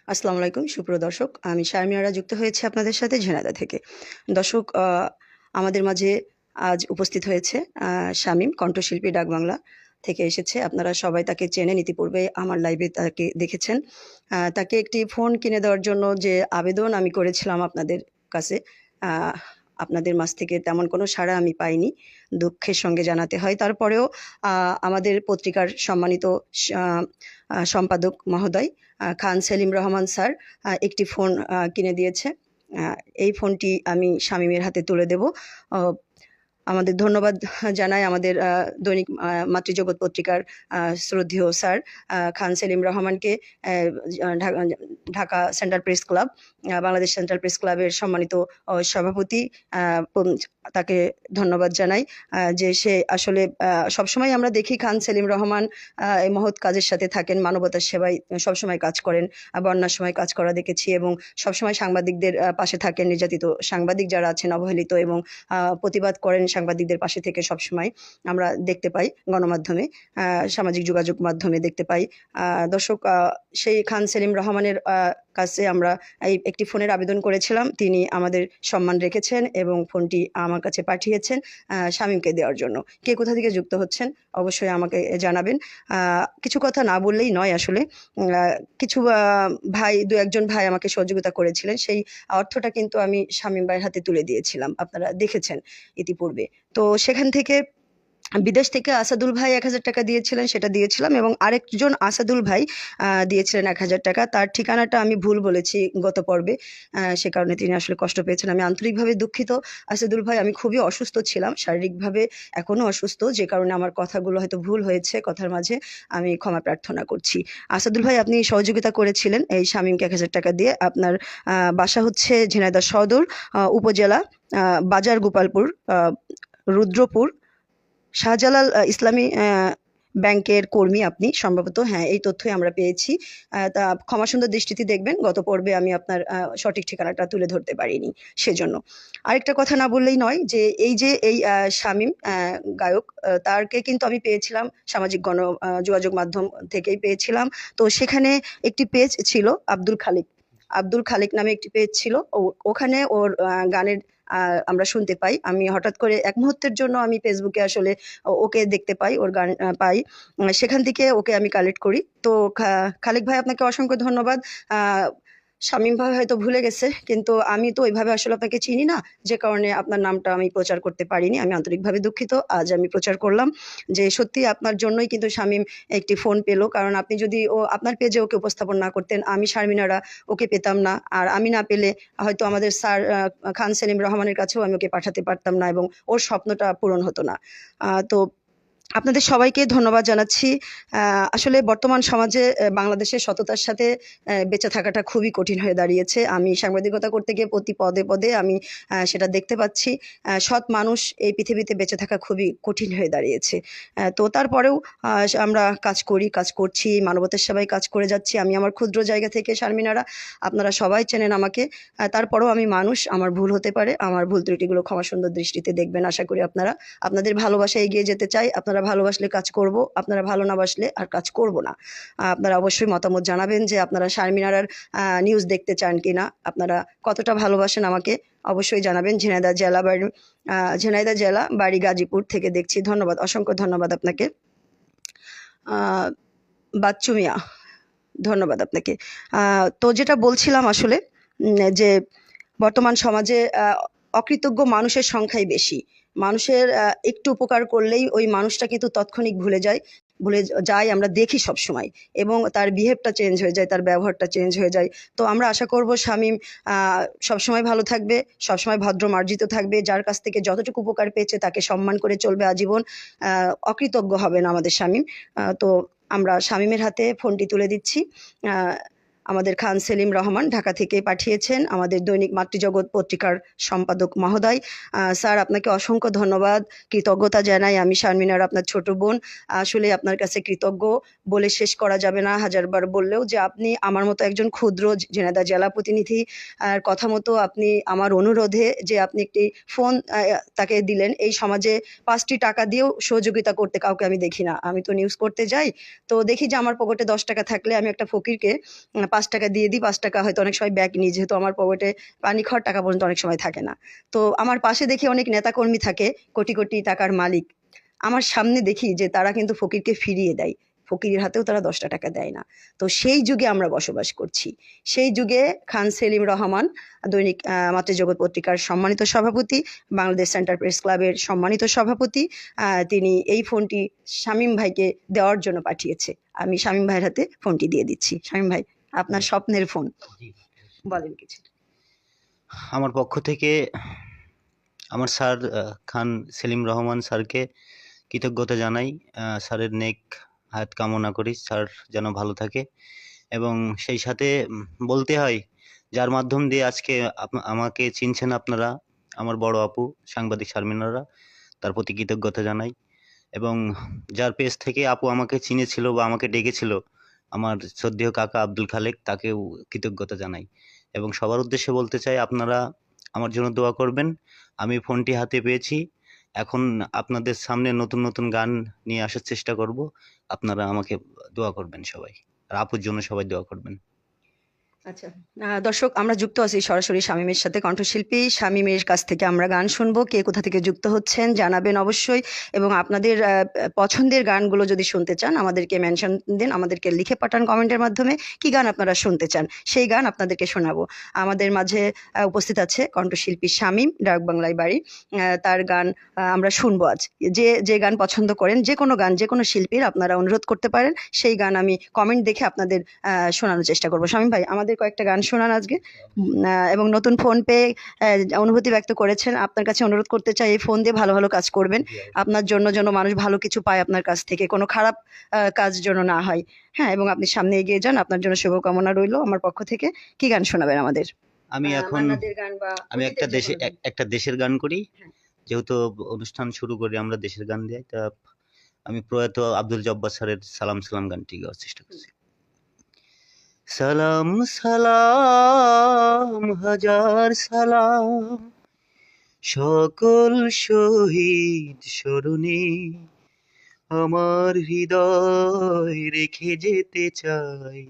আসসালামু আলাইকুম সুপ্রিয় দর্শক, আমি শারমিয়ারা যুক্ত হয়েছি আপনাদের সাথে ঝিনাইদহ থেকে। দর্শক, আমাদের মাঝে আজ উপস্থিত হয়েছে শামীম, কণ্ঠশিল্পী, ডাকবাংলা থেকে এসেছে। আপনারা সবাই তাকে চেনেন, ইতিপূর্বে আমার লাইভে তাকে দেখেছেন। তাকে একটি ফোন কিনে দেওয়ার জন্য যে আবেদন আমি করেছিলাম আপনাদের কাছে, আহ, আপনাদের মাঝ থেকে তেমন কোনো সাড়া আমি পাইনি, দুঃখের সঙ্গে জানাতে হয়। তারপরেও আমাদের পত্রিকার সম্মানিত আহ, সম্পাদক মহোদয় খান সেলিম রহমান স্যার একটি ফোন কিনে দিয়েছে। আহ, এই ফোনটি আমি শামীমের হাতে তুলে দেব। আহ, আমাদের ধন্যবাদ জানাই আমাদের দৈনিক মাতৃজগৎ পত্রিকার শ্রদ্ধেয় স্যার খান সেলিম রহমানকে। Dhaka Dhaka central press club, Bangladesh central press ক্লাবের সম্মানিত সভাপতি, তাকে ধন্যবাদ জানাই যে সে আসলে সবসময় আমরা দেখি খান সেলিম রহমান এই মহৎ কাজের সাথে থাকেন, মানবতার সেবায় সবসময় কাজ করেন। বন্যার সময় কাজ করা দেখেছি এবং সবসময় সাংবাদিকদের পাশে থাকেন, নির্যাতিত সাংবাদিক যারা আছেন, অবহেলিত, এবং প্রতিবাদ করেন সাংবাদিকদের পাশে থেকে। সবসময় আমরা দেখতে পাই গণমাধ্যমে, সামাজিক যোগাযোগ মাধ্যমে দেখতে পাই। দর্শক, সেই খান সেলিম রহমানের কাছে আমরা এই একটি ফোনের আবেদন করেছিলাম। তিনি আমাদের সম্মান রেখেছেন এবং ফোনটি আমার কাছে পাঠিয়েছেন শামীমকে দেওয়ার জন্য। কে কোথা থেকে যুক্ত হচ্ছেন অবশ্যই আমাকে জানাবেন। কিছু কথা না বললেই নয় আসলে। কিছু ভাই, দু একজন ভাই আমাকে সহযোগিতা করেছিলেন, সেই অর্থটা কিন্তু আমি শামীম ভাইয়ের হাতে তুলে দিয়েছিলাম, আপনারা দেখেছেন ইতিপূর্বে। তো সেখান থেকে বিদেশ থেকে আসাদুল ভাই 1,000 টাকা দিয়েছিলেন, সেটা দিয়েছিলাম, এবং আরেকজন আসাদুল ভাই দিয়েছিলেন 1,000 টাকা। তার ঠিকানাটা আমি ভুল বলেছি গত পর্বে, সে কারণে তিনি আসলে কষ্ট পেয়েছেন। আমি আন্তরিকভাবে দুঃখিত আসাদুল ভাই। আমি খুবই অসুস্থ ছিলাম, শারীরিকভাবে এখনো অসুস্থ, যে কারণে আমার কথাগুলো হয়তো ভুল হয়েছে, কথার মাঝে আমি ক্ষমা প্রার্থনা করছি। আসাদুল ভাই, আপনি সহযোগিতা করেছিলেন এই শামীমকে 1,000 টাকা দিয়ে। আপনার বাসা হচ্ছে ঝিনাইদহ সদর উপজেলা, বাজার গোপালপুর, রুদ্রপুর, শাহজালাল ইসলামী ব্যাংকের কর্মী আপনি সম্ভবত। হ্যাঁ, এই তথ্যই আমরা পেয়েছি। তা ক্ষমা সুন্দর দৃষ্টিতে দেখবেন, গত পর্বে আমি আপনার সঠিক ঠিকানাটা তুলে ধরতে পারিনি, সেজন্য। আরেকটা কথা না বললেই নয়, যে এই শামীম গায়ক, তারকে কিন্তু আমি পেয়েছিলাম সামাজিক যোগাযোগ মাধ্যম থেকেই পেয়েছিলাম। তো সেখানে একটি পেজ ছিল, আব্দুল খালিক নামে একটি পেজ ছিল। ওখানে ওর গানের আমরা শুনতে পাই। আমি হঠাৎ করে এক মুহূর্তের জন্য আমি ফেসবুকে আসলে ওকে দেখতে পাই, ওর গান পাই। সেখান থেকে ওকে আমি কালেক্ট করি। তো খালিক ভাই, আপনাকে অসংখ্য ধন্যবাদ। শামীম ভাই হয়তো ভুলে গেছে, কিন্তু আমি তো ওইভাবে আসলে আপনাকে চিনি না, যে কারণে আপনার নামটা আমি প্রচার করতে পারিনি। আমি আন্তরিকভাবে দুঃখিত। আজ আমি প্রচার করলাম যে সত্যি আপনার জন্যই কিন্তু শামীম একটি ফোন পেলো, কারণ আপনি যদি আপনার পেজে ওকে উপস্থাপন না করতেন, আমি শারমিনারা ওকে পেতাম না। আর আমি না পেলে হয়তো আমাদের স্যার খান সেলিম রহমানের কাছেও আমি ওকে পাঠাতে পারতাম না, এবং ওর স্বপ্নটা পূরণ হতো না। তো আপনাদের সবাইকে ধন্যবাদ জানাচ্ছি। আসলে বর্তমান সমাজে বাংলাদেশের সততার সাথে বেঁচে থাকাটা খুবই কঠিন হয়ে দাঁড়িয়েছে। আমি সাংবাদিকতা করতে গিয়ে প্রতি পদে পদে আমি সেটা দেখতে পাচ্ছি। সৎ মানুষ এই পৃথিবীতে বেঁচে থাকা খুবই কঠিন হয়ে দাঁড়িয়েছে। তো তারপরেও আমরা কাজ করছি, মানবতার সেবায় কাজ করে যাচ্ছি। আমি আমার ক্ষুদ্র জায়গা থেকে, শারমিনারা, আপনারা সবাই চেনেন আমাকে। তারপরেও আমি মানুষ, আমার ভুল হতে পারে। আমার ভুল ত্রুটিগুলো ক্ষমা সুন্দর দৃষ্টিতে দেখবেন, আশা করি আপনারা। আপনাদের ভালোবাসায় এগিয়ে যেতে চাই। আপনারা ভালোবাসলে কাজ করব, আপনারা ভালো না বাসলে আর কাজ করব না। আপনারা অবশ্যই মতামত জানাবেন যে আপনারা শারমিনারার নিউজ দেখতে চান কিনা, আপনারা কতটা ভালোবাসেন আমাকে অবশ্যই জানাবেন। ঝিনাইদহ জেলা, বাড়ি গাজীপুর থেকে দেখছি। ধন্যবাদ, অসংখ্য ধন্যবাদ আপনাকে। বাচ্চু মিয়া, ধন্যবাদ আপনাকে। তো যেটা বলছিলাম আসলে, যে বর্তমান সমাজে অকৃতজ্ঞ মানুষের সংখ্যাই বেশি। মানুষের একটু উপকার করলেই ওই মানুষটা কিন্তু তৎক্ষণিক ভুলে যায়, আমরা দেখি সব সময়, এবং তার বিহেভটা চেঞ্জ হয়ে যায়, তার ব্যবহারটা চেঞ্জ হয়ে যায়। তো আমরা আশা করব শামীম সবসময় ভালো থাকবে, সবসময় ভদ্র মার্জিত থাকবে, যার কাছ থেকে যতটুকু উপকার পেয়েছে তাকে সম্মান করে চলবে আজীবন। অকৃতজ্ঞ হবে না আমাদের শামীম। তো আমরা শামীমের হাতে ফোনটি তুলে দিচ্ছি। আমাদের খান সেলিম রহমান ঢাকা থেকে পাঠিয়েছেন, আমাদের দৈনিক মাতৃজগৎ পত্রিকার সম্পাদক মহোদয়। স্যার, আপনাকে অসংখ্য ধন্যবাদ, কৃতজ্ঞতা জানাই। আমি শারমিনার, আপনার ছোট বোন। আসলে আপনার কাছে কৃতজ্ঞ বলে শেষ করা যাবে না, হাজারবার বললেও, যে আপনি আমার মতো একজন ক্ষুদ্র ঝিনাইদহ জেলা প্রতিনিধি, আর কথা মতো আপনি আমার অনুরোধে যে আপনি একটি ফোন তাকে দিলেন। এই সমাজে 5টি টাকা দিয়েও সহযোগিতা করতে কাউকে আমি দেখি না। আমি তো নিউজ করতে যাই, তো দেখি যে আমার পকেটে 10 টাকা থাকলে আমি একটা ফকিরকে 5 টাকা দিয়ে দিই, 5 টাকা হয়তো অনেক সময় ব্যাগ নিই, যেহেতু আমার পকেটে পানি খাওয়ার টাকা পর্যন্ত অনেক সময় থাকে না। তো আমার পাশে দেখি অনেক নেতাকর্মী থাকে, কোটি কোটি টাকার মালিক। আমার সামনে দেখি যে তারা কিন্তু ফকিরকে ফিরিয়ে দেয়, ফকিরের হাতেও তারা 10টা টাকা দেয় না। তো সেই যুগে আমরা বসবাস করছি। সেই যুগে খান সেলিম রহমান, দৈনিক মাতৃজগৎ পত্রিকার সম্মানিত সভাপতি, বাংলাদেশ সেন্টার প্রেস ক্লাবের সম্মানিত সভাপতি, তিনি এই ফোনটি শামীম ভাইকে দেওয়ার জন্য পাঠিয়েছে। আমি শামীম ভাইয়ের হাতে ফোনটি দিয়ে দিচ্ছি। শামীম ভাই, আপনার স্বপ্নের ফোন, জি, বলেন কিছু। আমার পক্ষ থেকে আমার স্যার খান সেলিম রহমান স্যারকে কৃতজ্ঞতা জানাই। স্যারের নেক হায়াত কামনা করি, স্যার যেন ভালো থাকে। এবং সেই সাথে বলতে হয়, যার মাধ্যম দিয়ে আজকে আমাকে চিনছেন আপনারা, আমার বড় আপু সাংবাদিক শারমিনারা, তার প্রতি কৃতজ্ঞতা জানাই। এবং যার পেজ থেকে আপু আমাকে চিনেছিল বা আমাকে ডেকেছিল, আমার শ্রদ্ধেয় কাকা আব্দুল খালেক, তাকেও কৃতজ্ঞতা জানাই। এবং সবার উদ্দেশ্যে বলতে চাই, আপনারা আমার জন্য দোয়া করবেন। আমি ফোনটি হাতে পেয়েছি, এখন আপনাদের সামনে নতুন নতুন গান নিয়ে আসার চেষ্টা করব। আপনারা আমাকে দোয়া করবেন সবাই, আর আপুর জন্য সবাই দোয়া করবেন। আচ্ছা, দর্শক, আমরা যুক্ত আছি সরাসরি শামীমের সাথে। কণ্ঠশিল্পী শামীমের কাছ থেকে আমরা গান শুনবো। কে কোথা থেকে যুক্ত হচ্ছেন জানাবেন অবশ্যই, এবং আপনাদের পছন্দের গানগুলো যদি শুনতে চান আমাদেরকে মেনশন দিন, আমাদেরকে লিখে পাঠান কমেন্টের মাধ্যমে কি গান আপনারা শুনতে চান, সেই গান আপনাদেরকে শোনাবো। আমাদের মাঝে উপস্থিত আছে কণ্ঠশিল্পী শামীম, ডাক বাংলায় বাড়ি। তার গান আমরা শুনবো আজ। যে যে গান পছন্দ করেন, যে কোনো গান, যে কোনো শিল্পীর আপনারা অনুরোধ করতে পারেন, সেই গান আমি কমেন্ট দেখে আপনাদের শোনানোর চেষ্টা করবো। শামীম ভাই, আমাদের কয়েকটা গান শোনান আজকে। এবং নতুন ফোন পেয়ে অনুভূতি ব্যক্ত করেছেন, আপনার কাছে অনুরোধ করতে চাই এই ফোন দিয়ে ভালো ভালো কাজ করবেন। আপনার জন্য যেন মানুষ ভালো কিছু পায় আপনার কাছ থেকে, কোনো খারাপ কাজ যেন না হয়। হ্যাঁ, এবং আপনি সামনে এগিয়ে যান, আপনার জন্য শুভকামনা রইলো আমার পক্ষ থেকে। কি গান শোনাবেন আমাদের? আমি এখন মান্নাদের গান বা আমি একটা অতীতের যে কোনো গান। একটা দেশের গান করি। হ্যাঁ। যেহেতু অনুষ্ঠান শুরু করি আমরা দেশের গান দিয়ে, তা আমি প্রয়াত আব্দুল জব্বার স্যারের সালাম সালাম গানটি গাওয়ার চেষ্টা করছি। সালাম সালাম হাজার সালাম সকল শহীদ স্মরণে, আমার হৃদয় রেখে যেতে চাই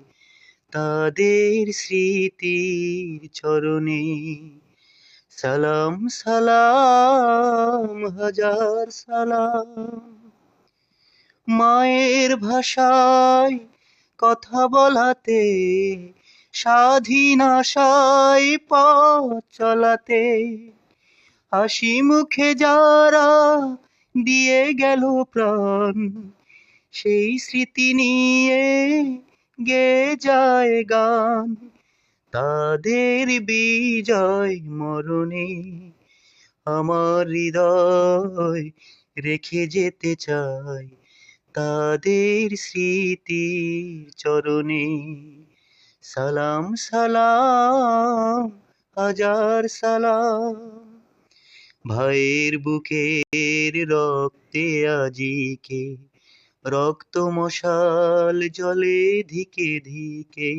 তাদের স্মৃতির চরণে। সালাম সালাম হাজার সালাম। মায়ের ভাষায় কথা বলাতে, স্বাধীন আশায় পথ চলাতে, হাসি মুখে যারা দিয়ে গেল প্রাণ, সেই স্মৃতি নিয়ে গেয়ে যায় গান। তাদের বিজয় মরণে আমার হৃদয় রেখে যেতে চাই তাদের স্মৃতির চরণে। সালাম সালাম হাজার সালাম। ভাইয়ের বুকের রক্তে আজিকে রক্ত মশাল জলে ধিকে ধিকে,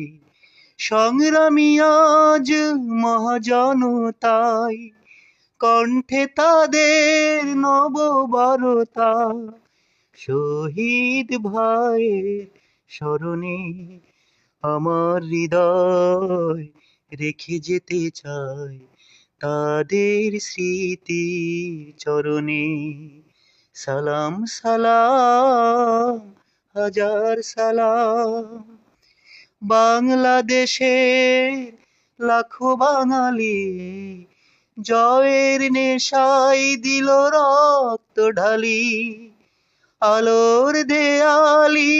সংগ্রামী আজ মহাজনতাই, কণ্ঠে তাদের নববারতা। শহীদ ভাইয়ের স্মরণে আমার হৃদয় রেখে যেতে চাই তাদের স্মৃতির চরণে। সালাম সালাম হাজার সালাম। বাংলাদেশের লাখো বাঙালি জয়ের নেশায় দিল রক্ত ঢালি, আলোর দেয়ালি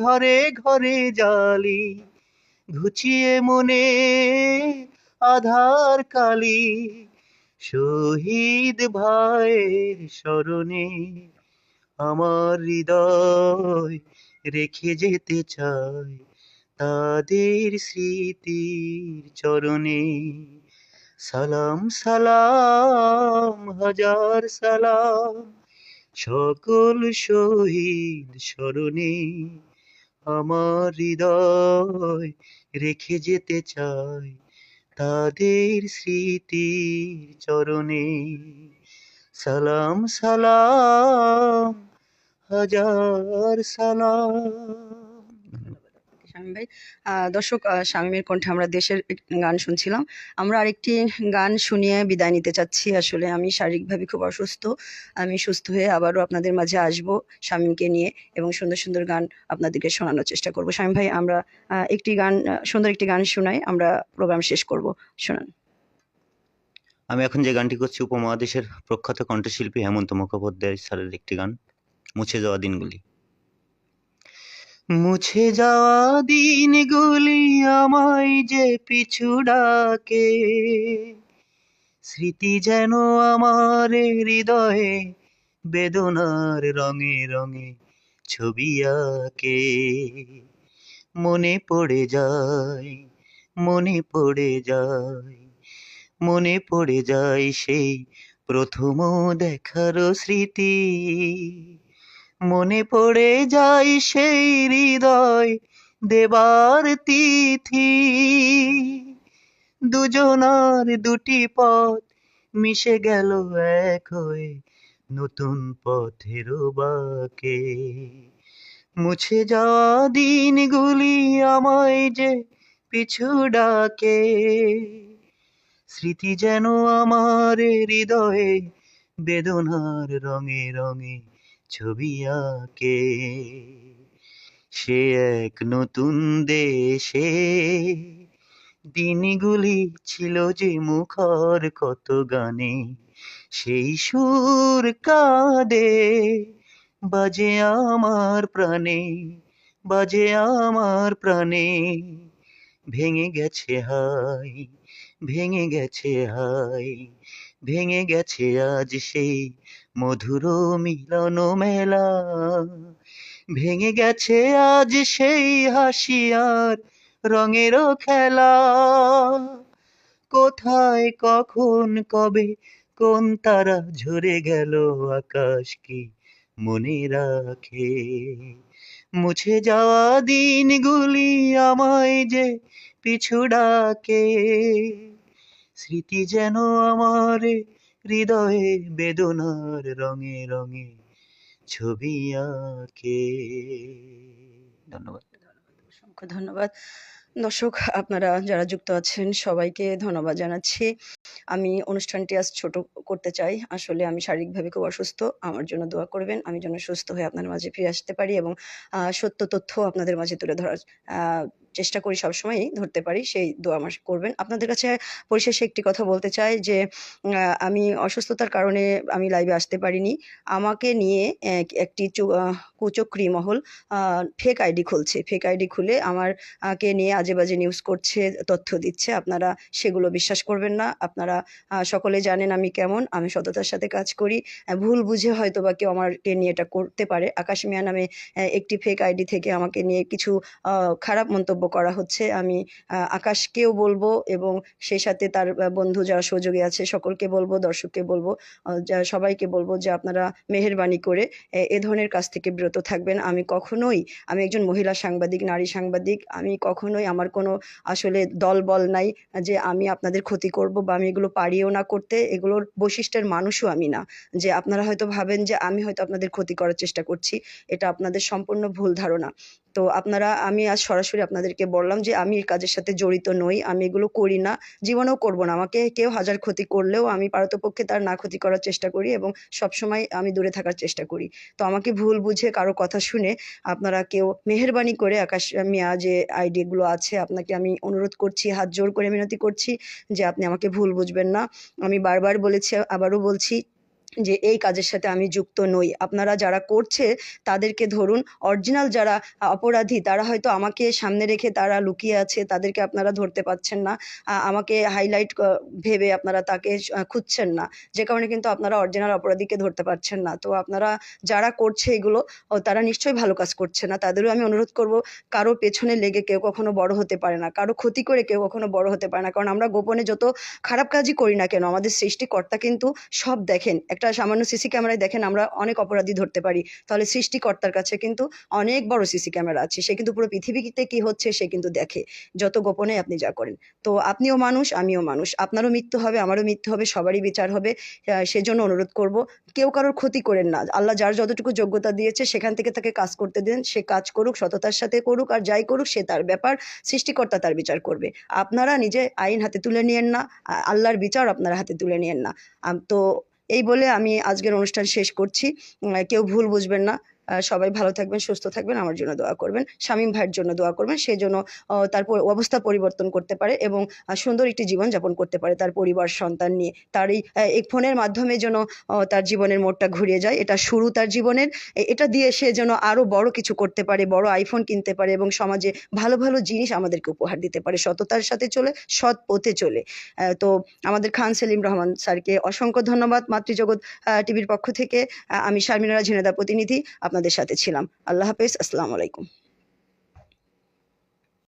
ঘরে ঘরে জালি, ঘুচিয়ে মনে আধার কালি। শহীদ ভাইয়ের স্মরণে আমার হৃদয় রেখে যেতে চাই তাদের স্মৃতির চরণে। সালাম সালাম হাজার সালাম সকল শহীদ স্মরণে, আমার হৃদয় রেখে যেতে চাই তাদের স্মৃতির চরণে। সালাম সালাম হাজার সালাম। শামীম ভাই। দর্শক, শামীমের কণ্ঠে আমরা দেশের একটি গান শুনছিলাম। আমরা আরেকটি গান শুনিয়ে বিদায় নিতে চাচ্ছি। আসলে আমি শারীরিকভাবে খুব অসুস্থ। আমি সুস্থ হয়ে আবারও আপনাদের মাঝে আসবো শামীমকে নিয়ে এবং সুন্দর সুন্দর গান আপনাদেরকে শোনানোর চেষ্টা করব। শামীম ভাই, আমরা একটি গান, সুন্দর একটি গান শোনাই, আমরা প্রোগ্রাম শেষ করব। শোনান। আমি এখন যে গানটি করছি উপমহাদেশের প্রখ্যাত কণ্ঠশিল্পী হেমন্ত মুখোপাধ্যায় স্যারের একটি গান, মুছে যাওয়া দিনগুলি। মুছে যাওয়া দিনগুলি আমায় যে পিছু ডাকে, স্মৃতি যেন আমার হৃদয়ে বেদনার রঙে রঙে ছবি আঁকে। মনে পড়ে যায়, মনে পড়ে যায়, মনে পড়ে যায় সেই প্রথম দেখার স্মৃতি। মনে পড়ে যায় সেই হৃদয় দেবার তিথি। দুজনার দুটি পথ মিশে গেল এক হয়ে নতুন পথের বাঁকে। মুছে যাওয়া দিনগুলি আমায় যে পিছু ডাকে, স্মৃতি যেন আমার হৃদয়ে বেদনার রঙে রঙে ছবি আঁকে। সে এক নতুন দেশে দিনগুলি ছিল যে মুখর কত গানে, সেই সুর কাঁদে বাজে আমার প্রাণে, বাজে আমার প্রাণে। ভেঙে গেছে হাই, ভেঙে গেছে হাই, ভেঙে গেছে আজ সেই মধুর মিলন মেলা। ভেঙে গেছে আজ সেই হাসি আর রঙেরও খেলা। কোথায় কখন কবে কোন তারা ঝরে গেল আকাশ কি মনে রাখে। মুছে যাওয়া দিনগুলি আমায় যে পিছু ডাকে, স্মৃতি যেন আমার হৃদয়ে বেদনার রঙে রঙে ছবি আঁকে। ধন্যবাদ। অসংখ্য ধন্যবাদ। দর্শক, আপনারা যারা যুক্ত আছেন সবাইকে ধন্যবাদ জানাচ্ছি। আমি অনুষ্ঠানটি আজ ছোট করতে চাই। আসলে আমি শারীরিকভাবে খুব অসুস্থ। আমার জন্য দোয়া করবেন। আমি যেন সুস্থ হয়ে আপনাদের মাঝে ফিরে আসতে পারি এবং সত্য তথ্য আপনাদের মাঝে তুলে ধরার আ চেষ্টা করি, সবসময়ই ধরতে পারি। সেই দোয়া আমার করবেন। আপনাদের কাছে পরিশেষে একটি কথা বলতে চাই যে আমি অসুস্থতার কারণে আমি লাইভে আসতে পারিনি। আমাকে নিয়ে একটি কুচক্রী মহল ফেক আইডি খুলছে। ফেক আইডি খুলে আমার কে নিয়ে আজেবাজে নিউজ করছে, তথ্য দিচ্ছে। আপনারা সেগুলো বিশ্বাস করবেন না। আপনারা সকলে জানেন আমি কেমন। আমি সততার সাথে কাজ করি। ভুল বুঝে হয়তোবা কেউ আমাকে নিয়ে এটা করতে পারে। আকাশ মিয়া নামে একটি ফেক আইডি থেকে আমাকে নিয়ে কিছু খারাপ মন্তব্য করা হচ্ছে। আমি আকাশকেও বলবো এবং সেই সাথে তার বন্ধু যারা সহযোগী আছে সকলকে বলবো, দর্শককে বলবো, সবাইকে বলবো যে আপনারা মেহেরবানি করে এ ধরনের কাজ থেকে বিরত থাকবেন। আমি একজন মহিলা সাংবাদিক, নারী সাংবাদিক। আমি কখনোই, আমার কোনো আসলে দলবল নাই যে আমি আপনাদের ক্ষতি করব বা আমি এগুলো পারিও না করতে। এগুলোর বৈশিষ্ট্যের মানুষও আমি না। যে আপনারা হয়তো ভাবেন যে আমি হয়তো আপনাদের ক্ষতি করার চেষ্টা করছি। এটা আপনাদের সম্পূর্ণ ভুল ধারণা। তো আমি আজ সরাসরি আপনাদেরকে বললাম যে আমি এই কাজের সাথে জড়িত নই। আমি এগুলো করি না, জীবনেও করব না। আমাকে কেউ হাজার ক্ষতি করলেও আমি পারতপক্ষে তার না ক্ষতি করার চেষ্টা করি এবং সবসময় আমি দূরে থাকার চেষ্টা করি। তো আমাকে ভুল বুঝে কারো কথা শুনে আপনারা কেউ মেহেরবানি করে, আকাশ মিয়া যে আইডি গুলো আছে, আপনাকে আমি অনুরোধ করছি, হাত জোড় করে মিনতি করছি যে আপনি আমাকে ভুল বুঝবেন না। আমি বারবার বলেছি, আবারও বলছি যে এই কাজের সাথে আমি যুক্ত নই। আপনারা যারা করছে তাদেরকে ধরুন। অরিজিনাল যারা অপরাধী তারা হয়তো আমাকে সামনে রেখে তারা লুকিয়ে আছে, তাদেরকে আপনারা ধরতে পারছেন না। আমাকে হাইলাইট ভেবে আপনারা তাকে খুঁজছেন না, যে কারণে কিন্তু আপনারা অরিজিনাল অপরাধীকে ধরতে পারছেন না। তো আপনারা যারা করছে এগুলো, তারা নিশ্চয়ই ভালো কাজ করছে না। তাদেরও আমি অনুরোধ করব, কারো পেছনে লেগে কেউ কখনো বড় হতে পারে না, কারো ক্ষতি করে কেউ কখনো বড় হতে পারে না। কারণ আমরা গোপনে যত খারাপ কাজই করি না কেন, আমাদের সৃষ্টিকর্তা কিন্তু সব দেখেন। একটা একটা সামান্য সিসি ক্যামেরায় দেখেন আমরা অনেক অপরাধী ধরতে পারি, তাহলে সৃষ্টিকর্তার কাছে কিন্তু অনেক বড় সিসি ক্যামেরা আছে, সে কিন্তু পুরো পৃথিবীতে কি হচ্ছে সে কিন্তু দেখে, যত গোপনে আপনি যা করেন। তো আপনিও মানুষ, আমিও মানুষ, আপনারও মৃত্যু হবে, আমারও মৃত্যু হবে, সবারই বিচার হবে। সেজন্য অনুরোধ করব, কেউ কারোর ক্ষতি করেন না। আল্লাহ যার যতটুকু যোগ্যতা দিয়েছে সেখান থেকে তাকে কাজ করতে দেন, সে কাজ করুক, সততার সাথে করুক, আর যাই করুক সে তার ব্যাপার, সৃষ্টিকর্তা তার বিচার করবে। আপনারা নিজে আইন হাতে তুলে নিয়েন না, আল্লাহর বিচার আপনারা হাতে তুলে নিয়েন না। তো এই বলে আমি আজকের অনুষ্ঠান শেষ করছি। কেউ ভুল বুঝবেন না। সবাই ভালো থাকবেন, সুস্থ থাকবেন, আমার জন্য দোয়া করবেন, শামীম ভাইয়ের জন্য দোয়া করবেন, সে যেন তার অবস্থা পরিবর্তন করতে পারে এবং সুন্দর একটি জীবন যাপন করতে পারে তার পরিবার সন্তান নিয়ে। তার এই ফোনের মাধ্যমে যেন তার জীবনের মোড়টা ঘুরিয়ে যায়, এটা শুরু তার জীবনের। এটা দিয়ে সে যেন আরো বড় কিছু করতে পারে, বড় আইফোন কিনতে পারে এবং সমাজে ভালো ভালো জিনিস আমাদেরকে উপহার দিতে পারে, সততার সাথে চলে, সৎ পথে চলে। তো আমাদের খান সেলিম রহমান স্যারকে অসংখ্য ধন্যবাদ। মাতৃজগৎ টিভির পক্ষ থেকে আমি শারমিন আরা ঝিনেদা প্রতিনিধি আপনাদের সাথে ছিলাম। আল্লাহ হাফেজ, আসসালামু আলাইকুম।